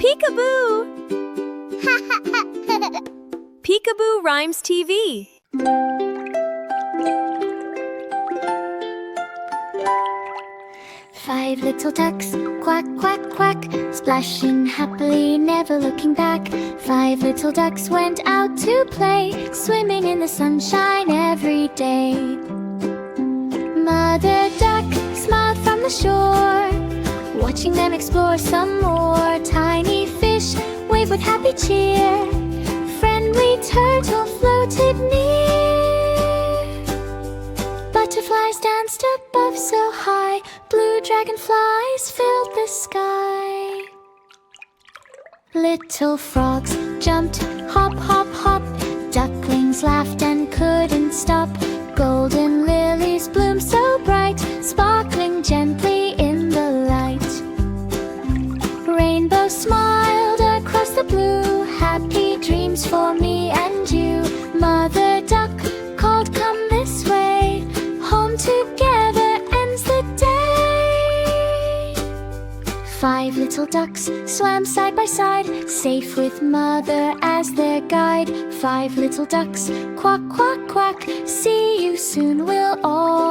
Peekaboo! Peekaboo Rhymes TV. Five little ducks, quack, quack, quack, splashing happily, never looking back. Five little ducks went out to play, swimming in the sunshine every day. Mother duck smiled from the shore, watching them explore some more. Tiny fish waved with happy cheer, friendly turtle floated near. Butterflies danced above so high, blue dragonflies filled the sky. Little frogs jumped, hop, hop, hop. Ducklings laughed and couldn't stop. Golden lilies bloomed so bright, sparkling gently in the light. Rainbow smiled across the blue, happy dreams for me and you. Mother duck called, come this way, home together ends the day. Five little ducks swam side by side, safe with mother as their guide. Five little ducks, quack, quack, quack, see you soon, we'll all